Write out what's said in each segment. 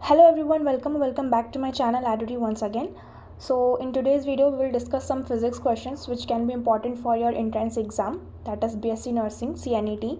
Hello everyone, welcome back to my channel Aditi once again. So in today's video we will discuss some physics questions which can be important for your entrance exam, that is BSc Nursing CNET.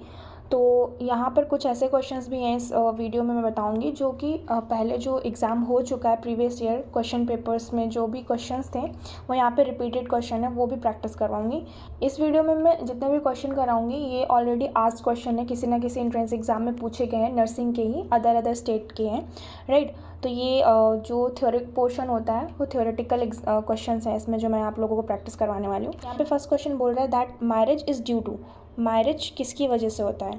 तो यहाँ पर कुछ ऐसे questions भी हैं इस video में मैं बताऊँगी जो कि पहले जो एग्ज़ाम हो चुका है प्रीवियस ईयर क्वेश्चन पेपर्स में जो भी क्वेश्चंस थे वो यहाँ पे रिपीटेड क्वेश्चन है, वो भी प्रैक्टिस करवाऊँगी। इस वीडियो में मैं जितने भी क्वेश्चन कराऊँगी ये ऑलरेडी आस्क्ड क्वेश्चन है, किसी ना किसी एंट्रेंस एग्ज़ाम में पूछे गए हैं, नर्सिंग के ही अदर स्टेट के हैं, राइट। तो ये जो थ्योरिक पोर्शन होता है वो थ्योरेटिकल क्वेश्चन है इसमें जो मैं आप लोगों को प्रैक्टिस करवाने वाली हूँ। यहाँ पे फर्स्ट क्वेश्चन बोल रहा है that mirage is due to, mirage किसकी वजह से होता है।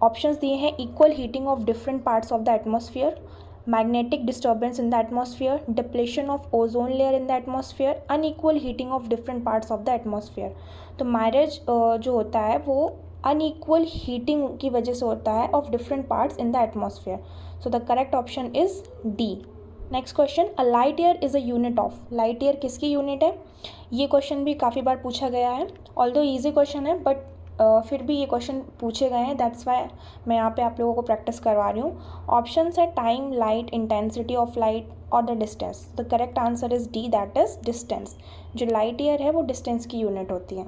ऑप्शंस दिए हैं equal heating of different parts of the atmosphere, magnetic disturbance in the atmosphere, depletion of ozone layer in the atmosphere, unequal heating of different parts of the atmosphere. तो mirage जो होता है वो अनइक्वल हीटिंग की वजह से होता है of different parts in the atmosphere. So the correct option is D. Next question, a light year is a unit of, light year किसकी यूनिट है। ये क्वेश्चन भी काफ़ी बार पूछा गया है, ऑल्दो ईजी क्वेश्चन है बट फिर भी ये क्वेश्चन पूछे गए हैं, दैट्स वाई मैं यहाँ पे आप लोगों को प्रैक्टिस करवा रही हूँ। ऑप्शंस है time, light, intensity of light और the distance. The correct answer is D, that is distance. जो लाइट ईयर है वो डिस्टेंस की यूनिट होती है।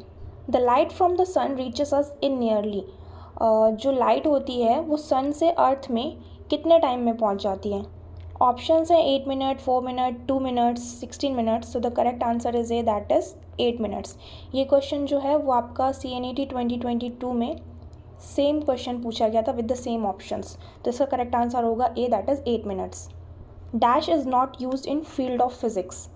The light from the sun reaches us in nearly, जो लाइट होती है वो सन से अर्थ में कितने टाइम में पहुँच जाती है। ऑप्शंस हैं 8 minute, 4 minute, 2 minutes, 16 minutes. So the correct answer is A, that is 8 minutes. ये क्वेश्चन जो है वो आपका CNET 2022 में सेम क्वेश्चन पूछा गया था विद द सेम ऑप्शंस, तो इसका करेक्ट आंसर होगा A, that is 8 minutes. Dash is not used in field of physics,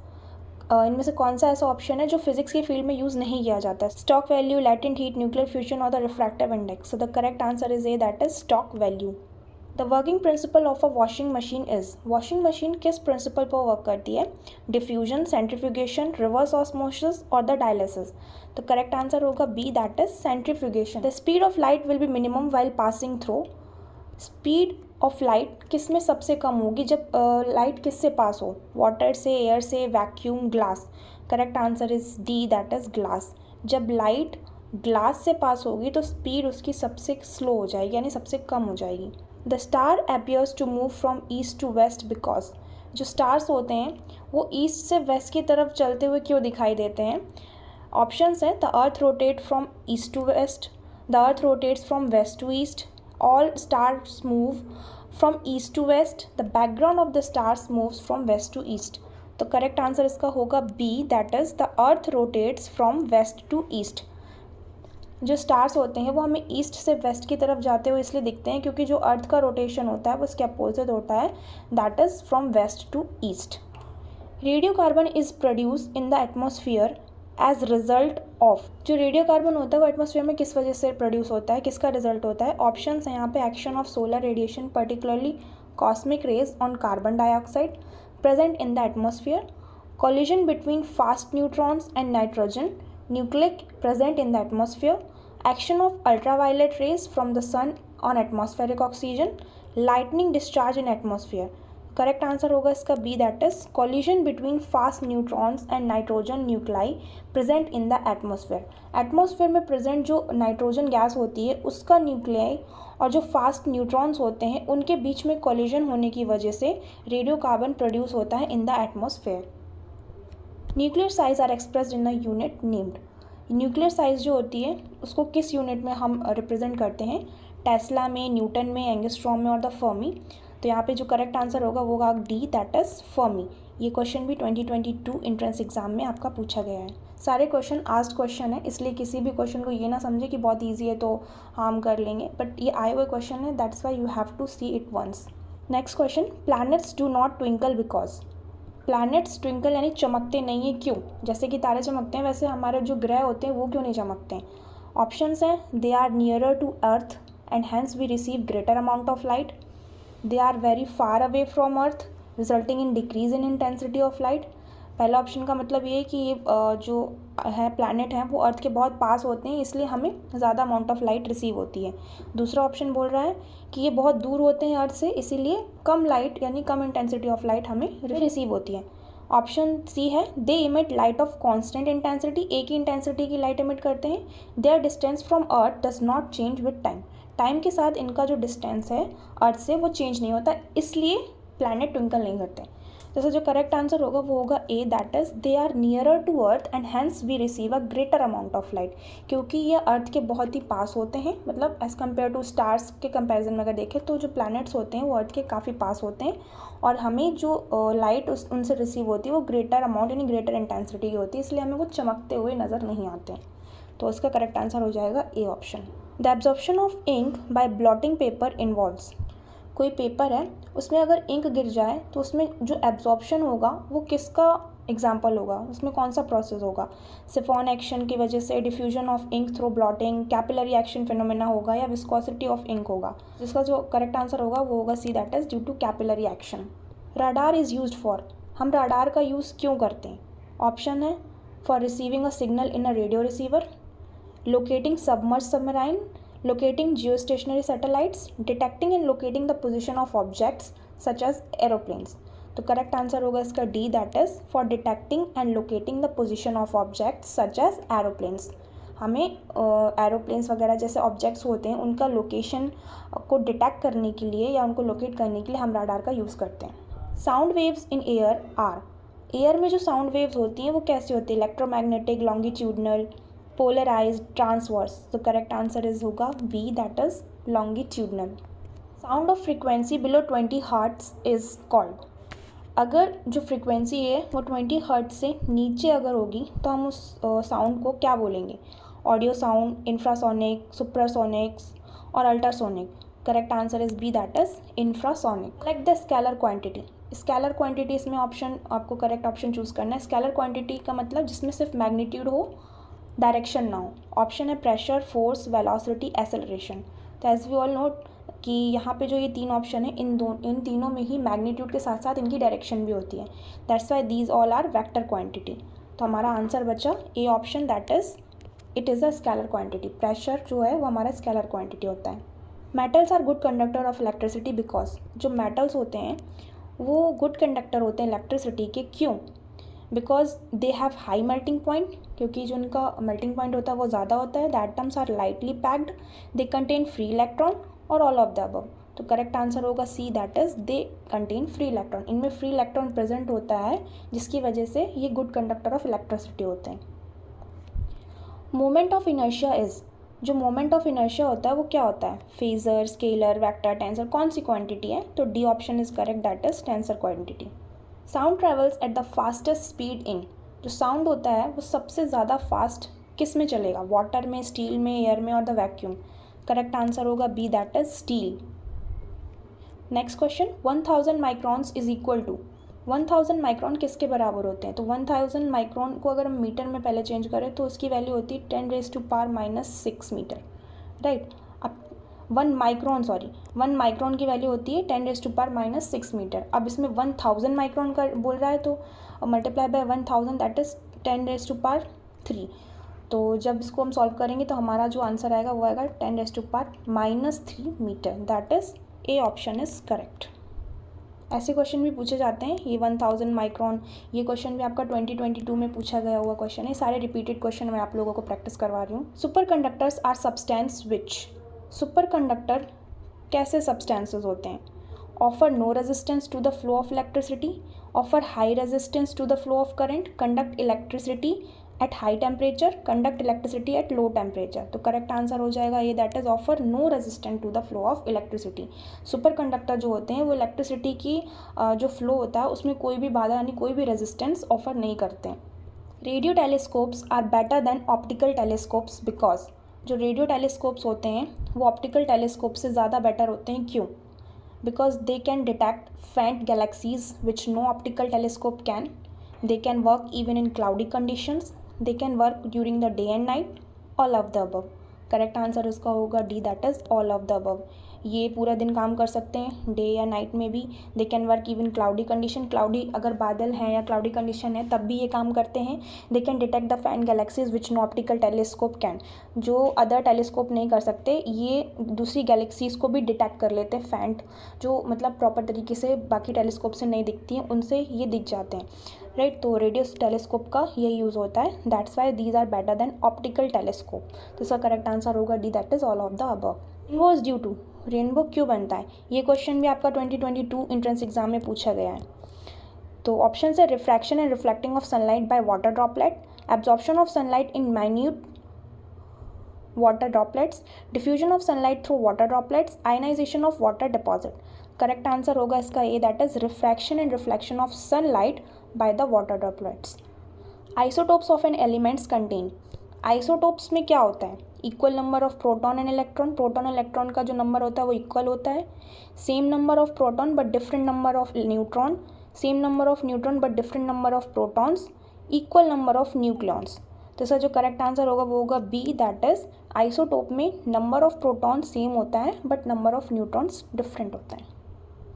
इनमें से कौन सा ऐसा ऑप्शन है जो फिजिक्स के फील्ड में यूज़ नहीं किया जाता है। Stock value, latent heat, nuclear fusion और the refractive index. So the correct answer is A, that is stock value. The working principle of a washing machine is, washing machine किस principle पर work करती है। Diffusion, centrifugation, reverse osmosis और the dialysis. तो correct answer होगा B, that is centrifugation. The speed of light will be minimum while passing through, speed of light किस में सबसे कम होगी जब लाइट किससे पास हो, वाटर से, एयर से, vacuum, glass. Correct answer is D, that is glass. जब लाइट ग्लास से पास होगी तो स्पीड उसकी सबसे स्लो हो जाएगी, यानी सबसे कम हो जाएगी। The star appears to move from east to west because, जो स्टार्स होते हैं वो ईस्ट से वेस्ट की तरफ चलते हुए क्यों दिखाई देते हैं। ऑप्शंस हैं the earth rotate from east to west, the earth rotates from west to east, all stars move from east to west, the background of the stars moves from west to east. तो correct answer इसका होगा B, that is the earth rotates from west to east. जो stars होते हैं वो हमें east से waste की तरफ जाते हुए इसलिए दिखते हैं क्योंकि जो अर्थ का रोटेशन होता है वो इसके अपोजिट होता है, that is from west to east. Radio carbon is produce in the atmosphere as result of, जो रेडियो कार्बन होता है वो एटमॉस्फेयर में किस वजह से प्रोड्यूस होता है, किसका रिजल्ट होता है। ऑप्शंस हैं यहाँ पे action of solar radiation, particularly cosmic rays on carbon dioxide present in the atmosphere, collision between fast neutrons and nitrogen, nucleic present in the atmosphere, action of ultraviolet rays from the sun on atmospheric oxygen, lightning discharge in atmosphere। Correct answer होगा इसका B, that is collision between fast neutrons and nitrogen nuclei present in the atmosphere। Atmosphere में present जो nitrogen gas होती है उसका nuclei और जो fast neutrons होते हैं उनके बीच में कोलिजन होने की वजह से रेडियो कार्बन प्रोड्यूस होता है in the atmosphere. Nuclear size are expressed in a unit named, nuclear size जो होती है उसको किस यूनिट में हम रिप्रेजेंट करते हैं, टेस्ला में, न्यूटन में, एंगस्ट्रॉम में और द फर्मी। तो यहाँ पे जो करेक्ट आंसर होगा वो होगा डी, दैट इज फर्मी। ये क्वेश्चन भी 2022 एंट्रेंस एग्जाम में आपका पूछा गया है। सारे क्वेश्चन आस्क्ड क्वेश्चन है, इसलिए किसी भी क्वेश्चन को ये ना समझे कि बहुत ईजी है तो हम कर लेंगे, बट ये आए हुए क्वेश्चन है, that's why you have to see it once. Next question, planets do not twinkle because, planets twinkle यानी चमकते नहीं हैं क्यों, जैसे कि तारे चमकते हैं वैसे हमारे जो ग्रह होते हैं वो क्यों नहीं चमकते हैं। ऑप्शंस हैं they are nearer to earth and hence we receive greater amount of light, they are very far away from earth resulting in decrease in intensity of light. पहला ऑप्शन का मतलब ये है कि ये जो है प्लैनेट हैं वो अर्थ के बहुत पास होते हैं इसलिए हमें ज़्यादा अमाउंट ऑफ लाइट रिसीव होती है। दूसरा ऑप्शन बोल रहा है कि ये बहुत दूर होते हैं अर्थ से इसीलिए कम लाइट यानी कम इंटेंसिटी ऑफ लाइट हमें रिसीव होती है। ऑप्शन सी है they emit light of constant intensity, एक ही इंटेंसिटी की लाइट इमिट करते हैं। Their distance from earth does not change with time, time के साथ इनका जो डिस्टेंस है अर्थ से वो चेंज नहीं होता, इसलिए प्लैनेट ट्विंकल नहीं करते। जैसे जो करेक्ट आंसर होगा वो होगा A, that is they are nearer to earth and hence we receive a greater amount of light, क्योंकि ये अर्थ के बहुत ही पास होते हैं, मतलब एज़ कम्पेयर टू स्टार्स के कंपैरिजन में अगर देखें तो जो प्लैनेट्स होते हैं वो अर्थ के काफ़ी पास होते हैं, और हमें जो लाइट उनसे रिसीव होती है वो ग्रेटर अमाउंट यानी ग्रेटर इंटेंसिटी की होती है, इसलिए हमें वो चमकते हुए नज़र नहीं आते हैं। तो इसका करेक्ट आंसर हो जाएगा A option. The absorption of ink by blotting paper involves, कोई पेपर है उसमें अगर इंक गिर जाए तो उसमें जो एब्जॉर्प्शन होगा वो किसका एग्जाम्पल होगा, उसमें कौन सा प्रोसेस होगा? सिफॉन एक्शन की वजह से, diffusion of ink through blotting, capillary action phenomena होगा, या विस्कोसिटी ऑफ इंक होगा? जिसका जो करेक्ट आंसर होगा वो होगा C, that is due to capillary action. Radar is used for, हम राडार का यूज़ क्यों करते हैं? ऑप्शन है for receiving a signal in a radio receiver, locating submerge submarine, locating geostationary satellites, detecting and locating the position of objects such as aeroplanes। तो correct answer होगा इसका D, that is for detecting and locating the position of objects such as aeroplanes. हमें aeroplanes वगैरह जैसे objects होते हैं उनका location को डिटेक्ट करने के लिए या उनको लोकेट करने के लिए हम राडार का यूज़ करते हैं। Sound waves in air are, air में जो साउंड वेव्स होती हैं वो कैसी होती है? Electromagnetic, longitudinal, polarised, transverse. तो करेक्ट आंसर इज होगा B, that is longitudinal. Sound of frequency below 20 hertz is called, अगर जो फ्रीक्वेंसी है वो 20 हर्ट्ज से नीचे अगर होगी तो हम उस साउंड को क्या बोलेंगे? ऑडियो साउंड, इंफ्रासोनिक, सुपरसोनिक्स और ultrasonic. Correct answer is B, that is infrasonic. Like the scalar quantity, scalar quantity इसमें ऑप्शन आपको करेक्ट ऑप्शन चूज़ करना है। स्केलर क्वांटिटी का मतलब जिसमें सिर्फ मैग्नीट्यूड हो, डायरेक्शन ना हो। ऑप्शन है प्रेशर, फोर्स, वेलोसिटी, एक्सेलरेशन। तो एज वी ऑल नो कि यहाँ पे जो ये तीन ऑप्शन है इन तीनों में ही मैग्नीट्यूड के साथ साथ इनकी डायरेक्शन भी होती है, that's why these all are vector quantity. तो हमारा आंसर बचा A option, that is it is a scalar quantity. Pressure जो है वो हमारा स्केलर क्वांटिटी होता है। Metals are good conductor of electricity because, जो मेटल्स होते हैं वो गुड कंडक्टर होते हैं इलेक्ट्रिसिटी के, क्यों? Because they have high melting point, क्योंकि जो उनका मेल्टिंग पॉइंट होता है वो ज़्यादा होता है। The atoms are lightly packed, they contain free electron, और ऑल ऑफ द अबव। तो करेक्ट आंसर होगा C, that is they contain free electron. इनमें फ्री इलेक्ट्रॉन प्रेजेंट होता है जिसकी वजह से ये गुड कंडक्टर ऑफ इलेक्ट्रिसिटी होते हैं। मोमेंट ऑफ इनर्शिया इज, जो मोमेंट ऑफ इनर्शिया होता है वो क्या होता है? फेजर, स्केलर, वेक्टर, टेंसर, कौन सी क्वांटिटी है? तो D option is correct, that is tensor quantity. Sound travels at the fastest speed in, जो साउंड होता है वो सबसे ज़्यादा फास्ट किस में चलेगा? वाटर में, स्टील में, एयर में और द वैक्यूम। करेक्ट आंसर होगा B, that is steel. Next question, 1000 microns is equal to, 1000 micron किसके बराबर होते हैं? तो 1000 माइक्रॉन को अगर हम मीटर में पहले चेंज करें तो उसकी वैल्यू होती है 10⁻⁻6 मीटर, राइट। अब 1 माइक्रॉन की वैल्यू होती है 10⁻⁻6 मीटर। अब इसमें 1000 माइक्रॉन का बोल रहा है तो मल्टीप्लाई बाय 1000, दैट इज़ 10⁻3। तो जब इसको हम सॉल्व करेंगे तो हमारा जो आंसर आएगा वो आएगा 10⁻³ metre, that is A option is correct. ऐसे क्वेश्चन भी पूछे जाते हैं, ये 1000 माइक्रॉन, ये क्वेश्चन भी आपका 2022 में पूछा गया हुआ क्वेश्चन है। सारे रिपीटेड क्वेश्चन मैं आप लोगों को प्रैक्टिस करवा रही हूँ। Superconductors are substance which, superconductor कैसे सब्सटेंसेस होते हैं? Offer no resistance to the flow of electricity, offer high resistance to the flow of current, conduct electricity at high temperature, conduct electricity at low temperature. तो correct answer हो जाएगा ये, that is offer no resistance to the flow of electricity. Superconductor जो होते हैं वो electricity की जो फ्लो होता है उसमें कोई भी बाधा यानी कोई भी रेजिस्टेंस ऑफर नहीं करते हैं। Radio telescopes are better than optical telescopes because, जो रेडियो टेलीस्कोप्स होते हैं वो ऑप्टिकल टेलीस्कोप से ज़्यादा बेटर होते हैं, क्यों? Because they can detect faint galaxies which no optical telescope can, they can work even in cloudy conditions, they can work during the day and night, all of the above। Correct answer उसका होगा D, that is all of the above. ये पूरा दिन काम कर सकते हैं, day या नाइट में भी। दे can work even cloudy condition, cloudy अगर बादल हैं या क्लाउडी कंडीशन है तब भी ये काम करते हैं। They can detect the faint galaxies which no optical telescope can, जो अदर टेलीस्कोप नहीं कर सकते, ये दूसरी गैलेक्सीज को भी डिटेक्ट कर लेते हैं। फैंट जो मतलब प्रॉपर तरीके से बाकी टेलीस्कोप से नहीं दिखती हैं, उनसे ये दिख जाते हैं, राइट। तो रेडियो टेलीस्कोप का ये यूज़ होता है, that's why these are better than optical telescope. तो इसका करेक्ट आंसर होगा D, that is all of the above. Rainbow is due to, rainbow क्यों बनता है, ये क्वेश्चन भी आपका 2022 एंट्रेंस एग्जाम में पूछा गया है। तो ऑप्शन है refraction and reflecting of sunlight by water droplet, absorption of sunlight in minute water droplets, diffusion of sunlight through water droplets, ionization of water deposit. Correct answer होगा इसका A, that is refraction and reflection of sunlight by the water droplets. Isotopes of an elements contain, isotopes में क्या होता है, equal number of proton and electron, proton electron का जो number होता है वो इक्वल होता है, same number of proton but different number of neutron, same number of neutron but different number of protons, equal number of nucleons. तो इसका जो करेक्ट आंसर होगा वो होगा बी, दैट इज आइसोटोप में नंबर ऑफ प्रोटॉन सेम होता है but number of neutrons different होता है।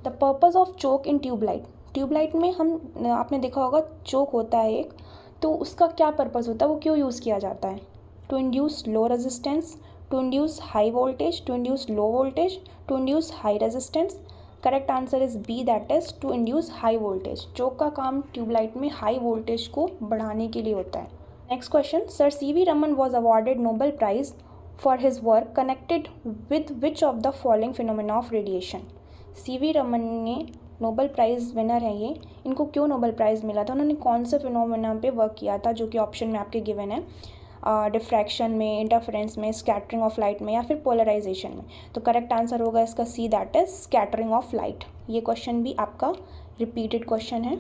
The purpose of choke in tubelight, tubelight में हम आपने देखा होगा चोक होता है एक, तो उसका क्या पर्पस होता है, वो क्यों यूज़ किया जाता है, to induce low resistance, to induce high voltage, to induce low voltage, to induce high resistance. Correct answer is B, that is to induce high voltage. Choke का काम ट्यूबलाइट में हाई वोल्टेज को बढ़ाने के लिए होता है। Next question, sir C V. Raman was awarded Nobel prize for his work connected with which of the following phenomena of radiation. C V. Raman ने नोबेल प्राइज़ विनर है ये, इनको क्यों नोबेल प्राइज़ मिला था, उन्होंने कौन से फिनोमेना पे वर्क किया था, जो कि ऑप्शन में आपके गिवन है, डिफ्रैक्शन में, इंटरफेरेंस में, स्कैटरिंग ऑफ लाइट में या फिर पोलराइजेशन में। तो करेक्ट आंसर होगा इसका C, that is scattering of light. ये क्वेश्चन भी आपका रिपीटेड क्वेश्चन है।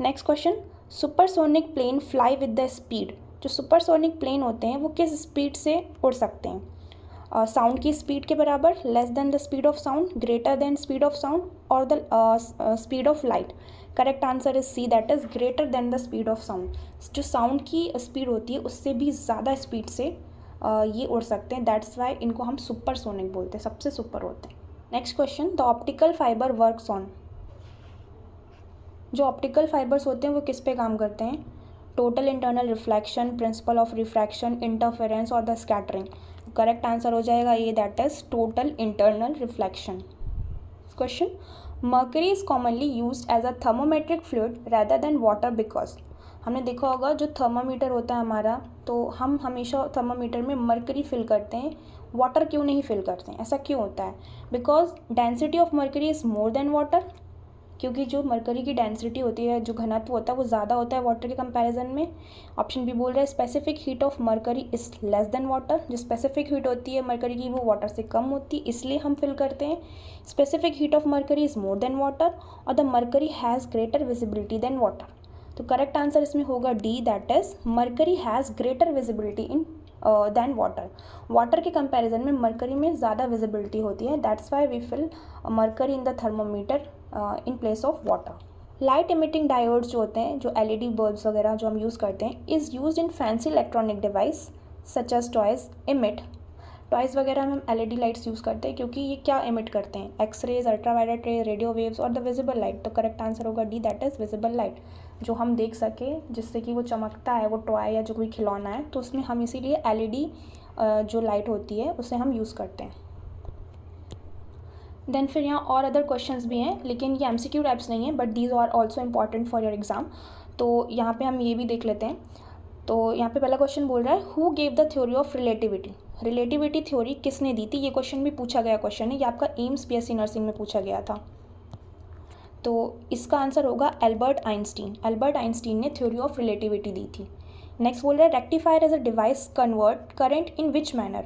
Next question, supersonic plane fly with the speed, जो सुपरसोनिक प्लेन होते हैं वो किस स्पीड से उड़ सकते हैं, साउंड की स्पीड के बराबर, less than the speed of sound, greater than speed of sound और the speed of light. Correct answer is C, that is greater than the speed of sound. जो साउंड की स्पीड होती है उससे भी ज़्यादा स्पीड से ये उड़ सकते हैं, दैट्स वाई इनको हम सुपरसोनिक बोलते हैं, सबसे सुपर होते हैं। Next question, the optical fibre works on, जो ऑप्टिकल फाइबर्स होते हैं वो किस पे काम करते हैं, total internal reflection, principle of refraction, interference और द स्कैटरिंग। करेक्ट आंसर हो जाएगा ये, that is total internal reflection. Question, mercury is commonly used as a thermometric fluid rather than water because, हमने देखा होगा जो थर्मामीटर होता है हमारा, तो हम हमेशा थर्मामीटर में मर्करी फिल करते हैं, वाटर क्यों नहीं फिल करते हैं, ऐसा क्यों होता है, because density of mercury is more than water, क्योंकि जो मरकरी की डेंसिटी होती है, जो घनत्व होता है वो ज़्यादा होता है वाटर के कंपैरिजन में। ऑप्शन बी बोल रहा है specific heat of mercury is less than water, जो स्पेसिफिक हीट होती है मरकरी की वो वाटर से कम होती है, इसलिए हम फिल करते हैं। Specific heat of mercury is more than water और the mercury has greater visibility than water. तो करेक्ट आंसर इसमें होगा D, that is mercury has greater visibility in than water. Water के कंपैरिजन में मरकरी में ज़्यादा विजिबिलिटी होती है, that's why we fill mercury in the thermometer in place of water. Light emitting diodes जो होते हैं, जो एलईडी बल्ब्स वगैरह जो हम यूज़ करते हैं, is use in fancy electronic device such as toys emit, toys वगैरह में हम एलईडी लाइट्स यूज़ करते हैं क्योंकि ये क्या इमिट करते हैं, एक्सरेज, अल्ट्रावायलेट रे, रेडियो वेव्स और द विजिबल लाइट। तो करेक्ट आंसर होगा D, that is visible light, जो हम देख सके जिससे कि वो चमकता है, वो टॉय या जो कोई खिलौना है, तो उसमें हम इसीलिए एलईडी जो लाइट होती है उसे हम यूज़ करते हैं। देन फिर यहाँ और अदर क्वेश्चंस भी हैं, लेकिन ये एमसीक्यू टाइप्स नहीं है, but these are also important for your exam. तो यहाँ पे हम ये भी देख लेते हैं। तो यहाँ पे पहला क्वेश्चन बोल रहा है, who gave the theory of relativity, relativity theory किसने दी थी, ये क्वेश्चन भी पूछा गया क्वेश्चन है, ये आपका एम्स बीएससी नर्सिंग में पूछा गया था। तो इसका आंसर होगा एल्बर्ट आइंस्टीन, एल्बर्ट आइंस्टीन ने थ्योरी ऑफ रिलेटिविटी दी थी। नेक्स्ट बोल रहा है, rectifier as a device convert current in which manner,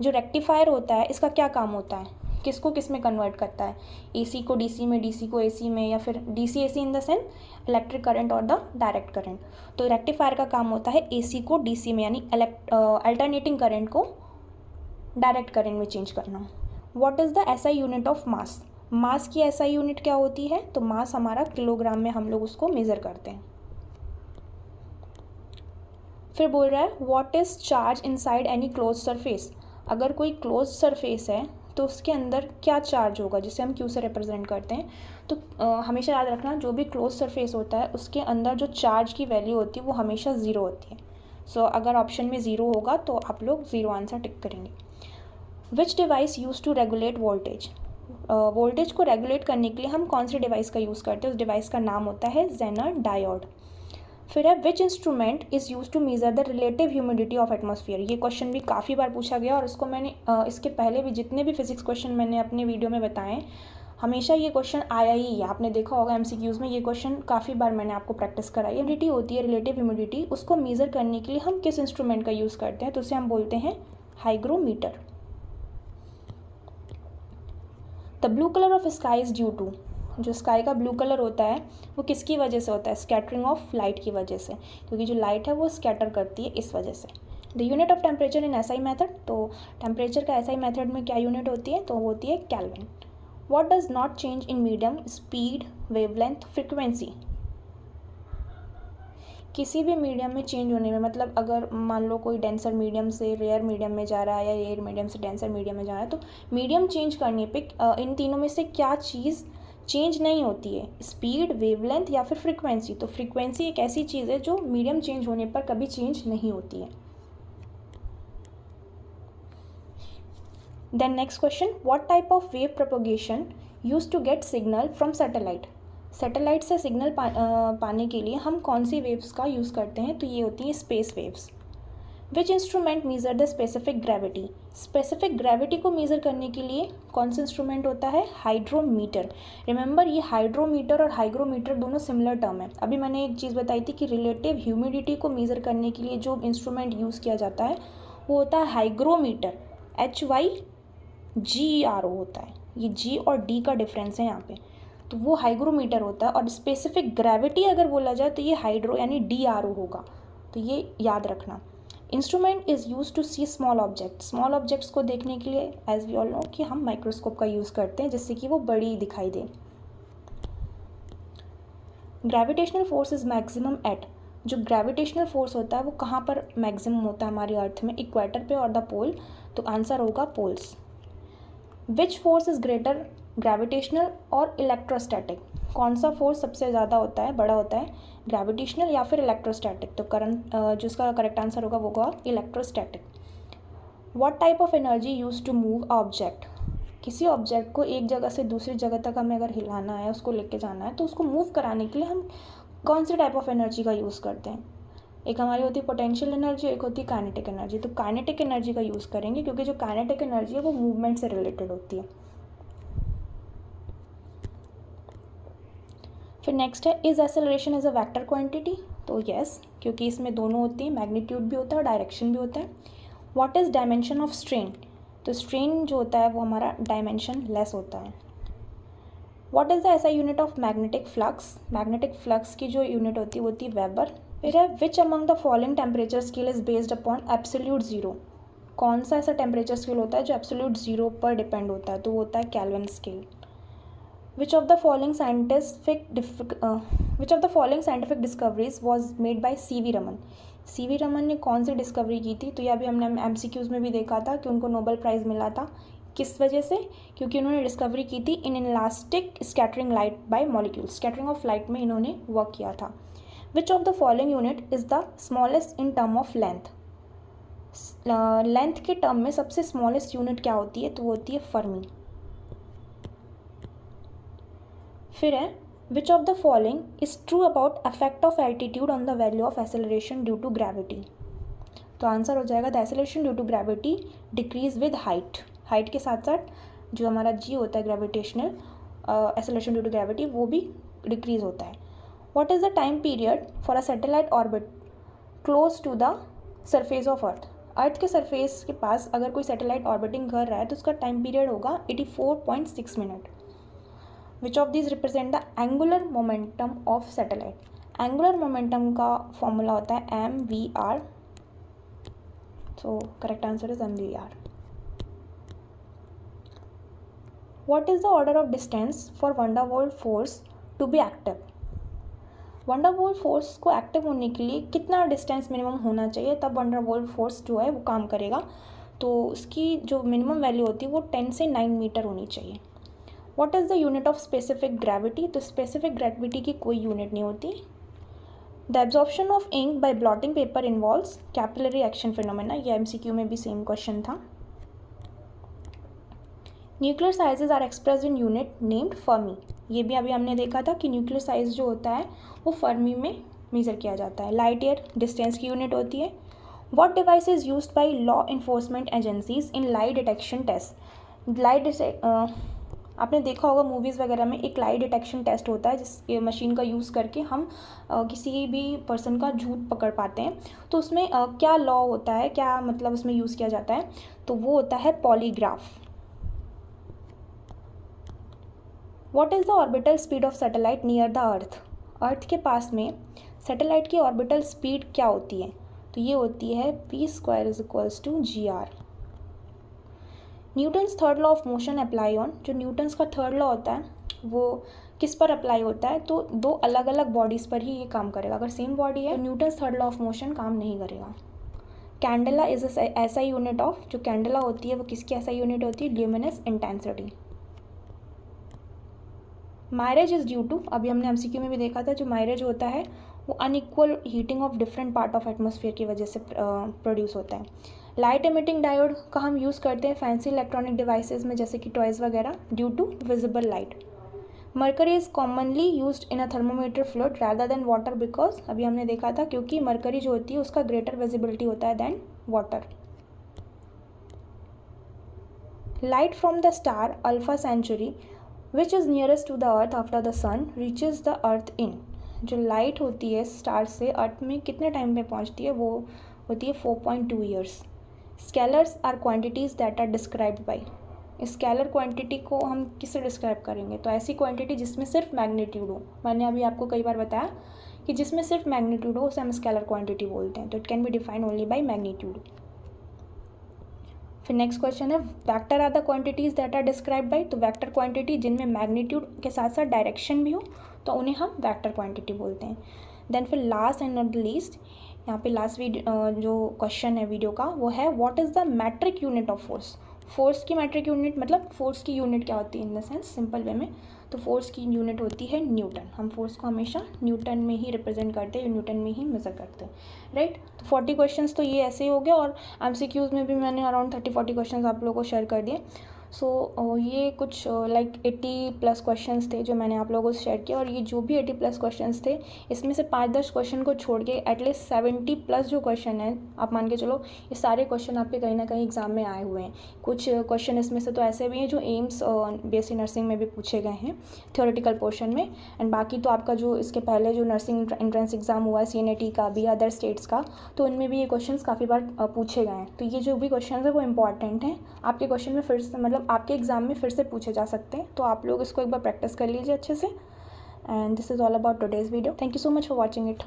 जो रेक्टिफायर होता है इसका क्या काम होता है, किसको किस में कन्वर्ट करता है, एसी को डीसी में, डीसी को एसी में, या फिर DC AC in the sense electric current और द डायरेक्ट करंट। तो रेक्टिफायर का काम होता है एसी को डीसी में, यानी अल्टरनेटिंग करंट को डायरेक्ट करंट में चेंज करना। What is the SI unit of mass, mass की एसआई यूनिट क्या होती है, तो मास हमारा किलोग्राम में हम लोग उसको मेज़र करते हैं। फिर बोल रहा है, what is charge inside any close surface, अगर कोई क्लोज सरफेस है तो उसके अंदर क्या चार्ज होगा, जिसे हम क्यू से रिप्रेजेंट करते हैं। तो हमेशा याद रखना, जो भी क्लोज सरफेस होता है उसके अंदर जो चार्ज की वैल्यू होती है वो हमेशा ज़ीरो होती है। सो अगर ऑप्शन में ज़ीरो होगा तो आप लोग ज़ीरो आंसर टिक करेंगे। Which device use to regulate voltage, voltage को रेगुलेट करने के लिए हम कौन सी डिवाइस का यूज़ करते हैं, उस डिवाइस का नाम होता है जेनर डायोड। फिर है which instrument is use to measure the relative humidity of atmosphere. ये क्वेश्चन भी काफ़ी बार पूछा गया और इसको मैंने इसके पहले भी जितने भी फिजिक्स क्वेश्चन मैंने अपने वीडियो में बताए हमेशा ये क्वेश्चन आया ही है। आपने देखा होगा एमसीक्यूज़ में ये क्वेश्चन काफ़ी बार मैंने आपको प्रैक्टिस कराई। ह्यूमिडिटी होती है रिलेटिव ह्यूमिडिटी, उसको मेज़र करने के लिए हम किस इंस्ट्रूमेंट का यूज़ करते हैं, तो उसे हम बोलते हैं hygrometer. The blue colour of sky is due to, जो स्काई का ब्लू कलर होता है वो किसकी वजह से होता है, स्कैटरिंग ऑफ लाइट की वजह से, क्योंकि जो लाइट है वो स्कैटर करती है इस वजह से। The unit of temperature in SI method, तो टेम्परेचर का एसआई मेथड में क्या यूनिट होती है, तो होती है kelvin. What does not change in medium, speed, wavelength, frequency. किसी भी मीडियम में चेंज होने में, मतलब अगर मान लो कोई डेंसर मीडियम से रेयर मीडियम में जा रहा है या रेयर मीडियम से डेंसर मीडियम में जा रहा है, तो मीडियम चेंज करने पे इन तीनों में से क्या चीज़ चेंज नहीं होती है, स्पीड, वेवलेंथ या फिर फ्रीक्वेंसी। तो फ्रीक्वेंसी एक ऐसी चीज़ है जो मीडियम चेंज होने पर कभी चेंज नहीं होती है। Then next question, what type of wave propagation use to get signal from satellite. Satellite से सिग्नल पाने के लिए हम कौन सी वेव्स का यूज़ करते हैं, तो ये होती हैं space waves. Which instrument measure the specific gravity. Specific gravity को मेज़र करने के लिए कौन सा इंस्ट्रूमेंट होता है, हाइड्रोमीटर। रिमेंबर ये हाइड्रोमीटर और हाइग्रोमीटर दोनों सिमिलर टर्म है। अभी मैंने एक चीज़ बताई थी कि रिलेटिव ह्यूमिडिटी को मेज़र करने के लिए जो इंस्ट्रूमेंट यूज़ किया जाता है वो होता है हाइग्रोमीटर, HYGRO होता है। ये G और D का डिफरेंस है यहाँ पे, तो वो हाइग्रोमीटर होता है। और स्पेसिफिक ग्रेविटी अगर बोला जाए तो ये हाइड्रो यानी DRO होगा, तो ये याद रखना। Instrument is use to see small object. Small objects को देखने के लिए एज वी ऑल नो कि हम माइक्रोस्कोप का यूज़ करते हैं जिससे कि वो बड़ी दिखाई दे। Gravitational force is maximum at, जो ग्रेविटेशनल फोर्स होता है वो कहाँ पर मैक्सिमम होता है हमारी अर्थ में, इक्वेटर पे और द पोल, तो आंसर होगा poles. Which force is greater, gravitational और इलेक्ट्रोस्टैटिक। कौन सा फोर्स सबसे ज़्यादा होता है, बड़ा होता है, ग्रेविटेशनल या फिर इलेक्ट्रोस्टैटिक। तो जो इसका करेक्ट आंसर होगा वो होगा electrostatic. What type of energy use to move a object. किसी ऑब्जेक्ट को एक जगह से दूसरी जगह तक हमें अगर हिलाना है, उसको लेके जाना है, तो उसको मूव कराने के लिए हम कौन से टाइप ऑफ एनर्जी का यूज़ करते हैं। एक हमारी होती है पोटेंशियल एनर्जी, एक होती है काइनेटिक एनर्जी। तो काइनेटिक एनर्जी का यूज़ करेंगे क्योंकि जो काइनेटिक एनर्जी है वो मूवमेंट से रिलेटेड होती है। फिर नेक्स्ट है, is acceleration is a vector quantity. तो यस, क्योंकि इसमें दोनों होती हैं, मैग्नीट्यूड भी होता है और डायरेक्शन भी होता है। What is dimension of strain. तो स्ट्रेन जो होता है वो हमारा डायमेंशन लेस होता है। व्हाट इज़ द ऐसा unit of magnetic flux. Magnetic flux की जो यूनिट होती है वो होती है वेबर। फिर है, which among the following temperature scale is based upon absolute zero. कौन सा ऐसा टेम्परेचर स्केल होता है जो एब्सोल्यूट जीरो पर डिपेंड होता है, तो वो होता है kelvin scale. Which of the following scientific discoveries was made by C.V. Raman. C.V. Raman ने कौन सी डिस्कवरी की थी, तो यह अभी हमने MCQs में भी देखा था कि उनको नोबेल प्राइज़ मिला था। किस वजह से, क्योंकि उन्होंने डिस्कवरी की थी in elastic scattering light by molecules, scattering of light में इन्होंने वर्क किया था। विच of the following unit is the smallest in term of length. Length के टर्म में सबसे स्मॉलेस्ट यूनिट क्या होती है, तो वो होती है फर्मी। फिर है, which of the following is true about affect of altitude on the value of acceleration due to gravity. तो आंसर हो जाएगा the acceleration due to gravity decrease with height. Height के साथ साथ जो हमारा जी होता है gravitational acceleration due to gravity वो भी डिक्रीज होता है। What is the time period for a satellite orbit close to the surface of earth. Earth के सरफेस के पास अगर कोई सैटेलाइट ऑर्बिटिंग कर रहा है तो उसका टाइम पीरियड होगा 84.6 minute. Which of this represent the angular momentum of satellite. Angular momentum का फॉर्मूला होता है MVR, so correct answer is MVR। What is the order of distance for Van der Waals force to be active. Van der Waals force को active होने के लिए कितना distance minimum होना चाहिए तब वंडरवॉल फोर्स जो है वो काम करेगा, तो उसकी जो मिनिमम वैल्यू होती है वो 10 से 9 मीटर होनी चाहिए। What is the unit of specific gravity. तो स्पेसिफिक ग्रेविटी की कोई यूनिट नहीं होती। The absorption of ink by blotting paper involves capillary action phenomena. ये MCQ में भी सेम क्वेश्चन था। Nuclear sizes are expressed in unit named fermi. ये भी अभी हमने देखा था कि न्यूक्लियर साइज जो होता है वो फर्मी में मेज़र किया जाता है। लाइट ईयर डिस्टेंस की यूनिट होती है। What device is used by law enforcement agencies in light detection test. आपने देखा होगा मूवीज़ वगैरह में एक लाइट डिटेक्शन टेस्ट होता है जिस मशीन का यूज़ करके हम किसी भी पर्सन का झूठ पकड़ पाते हैं। तो उसमें क्या लॉ होता है, क्या मतलब उसमें यूज़ किया जाता है, तो वो होता है polygraph. What is the orbital speed of satellite near the earth. Earth के पास में सैटेलाइट की ऑर्बिटल स्पीड क्या होती है, तो ये होती है p² = gr। Newton's third law of motion apply on. जो न्यूटन्स का थर्ड लॉ होता है वो किस पर अप्लाई होता है, तो दो अलग अलग बॉडीज़ पर ही ये काम करेगा। अगर सेम बॉडी है तो Newton's third law of motion काम नहीं करेगा। Candela is SI unit of, जो कैंडेला होती है वो किसकी ऐसा यूनिट होती है, luminous intensity. Mileage is due to, अभी हमने एमसीक्यू में भी देखा था, जो माइलेज होता है वो unequal heating of different part of atmosphere की वजह से प्रोड्यूस होता है। लाइट एमिटिंग डायोड का हम यूज़ करते हैं फैंसी इलेक्ट्रॉनिक डिवाइसेस में जैसे कि टॉयज़ वगैरह, due to visible light. Mercury is commonly used in a thermometer fluid rather than water because, अभी हमने देखा था क्योंकि मरकरी जो होती है उसका ग्रेटर विजिबिलिटी होता है than water. Light from the star alpha century which is nearest to the earth after the sun reaches the earth in. जो लाइट होती है स्टार से अर्थ में कितने टाइम में पहुंचती है, वो होती है 4.2 years. Scalars are quantities that are described by. Scalar quantity को हम किससे डिस्क्राइब करेंगे, तो ऐसी क्वांटिटी जिसमें सिर्फ मैग्नीट्यूड हो। मैंने अभी आपको कई बार बताया कि जिसमें सिर्फ मैग्नीट्यूड हो उसे हम स्केलर क्वांटिटी बोलते हैं। तो it can be defined only by magnitude. फिर नेक्स्ट क्वेश्चन है, vector are the quantities that are describe by. तो वेक्टर क्वांटिटी जिनमें मैग्नीट्यूड के साथ साथ डायरेक्शन भी हो तो उन्हें हम वेक्टर क्वांटिटी बोलते हैं। देन फिर last and not the least, यहाँ पे लास्ट जो क्वेश्चन है वीडियो का वो है, what is the metric unit of force. Force की मैट्रिक यूनिट मतलब फोर्स की यूनिट क्या होती है in the sense simple way में, तो फोर्स की यूनिट होती है न्यूटन। हम फोर्स को हमेशा न्यूटन में ही रिप्रेजेंट करते हैं, न्यूटन में ही मेजर करते हैं, राइट। तो 40 क्वेश्चंस तो ये ऐसे ही हो गए और एमसीक्यूज़ में भी मैंने अराउंड 30-40 क्वेश्चंस आप लोगों को शेयर कर दिए। सो ये कुछ लाइक 80+ क्वेश्चंस थे जो मैंने आप लोगों से शेयर किया, और ये जो भी 80+ क्वेश्चंस थे इसमें से 5-10 क्वेश्चन को छोड़ के एटलीस्ट 70+ जो क्वेश्चन हैं आप मान के चलो ये सारे क्वेश्चन आपके कहीं ना कहीं एग्जाम में आए हुए हैं। कुछ क्वेश्चन इसमें से तो ऐसे भी हैं जो एम्स बीएससी नर्सिंग में भी पूछे गए हैं थ्योरेटिकल पोर्शन में, एंड बाकी तो आपका जो इसके पहले जो नर्सिंग एंट्रेंस एग्ज़ाम हुआ है CNET का भी, अदर स्टेट्स का, तो उनमें भी ये क्वेश्चंस काफ़ी बार पूछे गए हैं। तो ये जो भी क्वेश्चन है वो इंपॉर्टेंट हैं, आपके क्वेश्चन में फिर से मतलब आपके एग्ज़ाम में फिर से पूछे जा सकते हैं। तो आप लोग इसको एक बार प्रैक्टिस कर लीजिए अच्छे से। And this is all about today's video. Thank you so much for watching it.